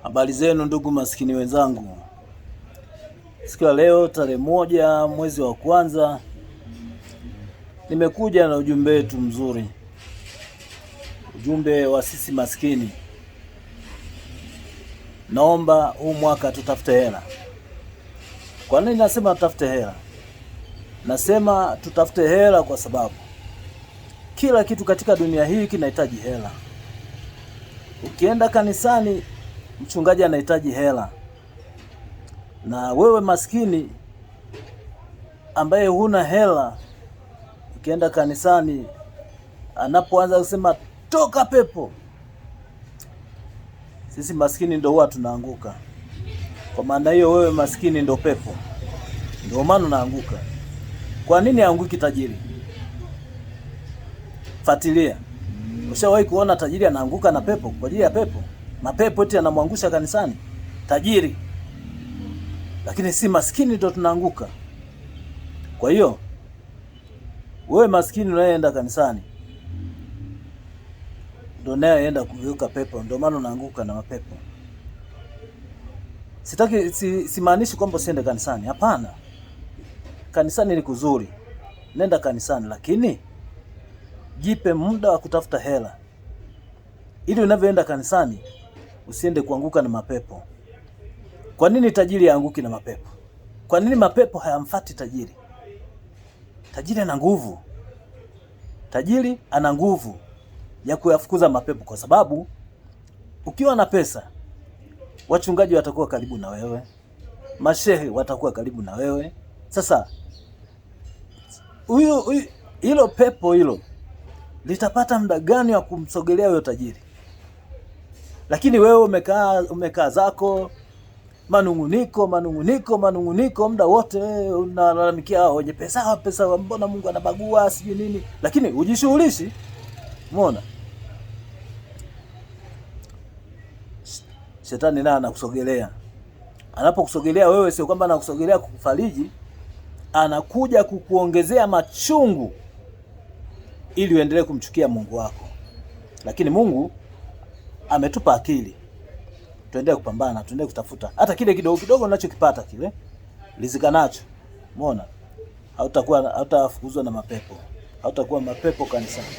Habari zenu ndugu maskini wenzangu. Siku ya leo tarehe 1 mwezi wa kwanza, nimekuja na ujumbe wetu mzuri, ujumbe wa sisi maskini. Naomba huu mwaka tutafute hela. Kwa nini nasema tutafute hela? Nasema tutafute hela kwa sababu kila kitu katika dunia hii kinahitaji hela. Ukienda kanisani, mchungaji anahitaji hela, na wewe maskini ambaye huna hela, ukienda kanisani, anapoanza kusema toka pepo, sisi maskini ndio huwa tunaanguka. Kwa maana hiyo, wewe maskini ndio pepo, ndio maana unaanguka. Kwa nini aanguki tajiri? Fuatilia. Ushawahi kuona tajiri anaanguka na pepo kwa ajili ya pepo? Mapepo eti anamwangusha kanisani tajiri, lakini si maskini ndio tunaanguka. Kwa hiyo wewe maskini unayeenda kanisani ndio unayeenda kugeuka pepo, ndio maana unaanguka na mapepo. Simaanishi kwamba usiende kanisani, hapana. Kanisani ni kuzuri, nenda kanisani, lakini jipe muda wa kutafuta hela, ili unavyoenda kanisani usiende kuanguka na mapepo. Kwa nini tajiri haanguki na mapepo? Kwa nini mapepo hayamfati tajiri? Tajiri ana nguvu. Tajiri ana nguvu ya kuyafukuza mapepo, kwa sababu ukiwa na pesa, wachungaji watakuwa karibu na wewe, mashehe watakuwa karibu na wewe. Sasa hilo pepo hilo litapata muda gani wa kumsogelea huyo tajiri? Lakini wewe umekaa zako manunguniko muda wote, unalalamikia wenye pesa, mbona Mungu anabagua sijui nini, lakini hujishughulishi. Umeona? Shetani naye anakusogelea. Anapokusogelea wewe, sio kwamba anakusogelea kukufariji, anakuja kukuongezea machungu ili uendelee kumchukia Mungu wako. Lakini Mungu ametupa akili, tuendelee kupambana, tuendelee kutafuta hata kile kidogo kidogo unachokipata kile, rizika nacho. Umeona? Hautafukuzwa na mapepo, hautakuwa mapepo kanisani.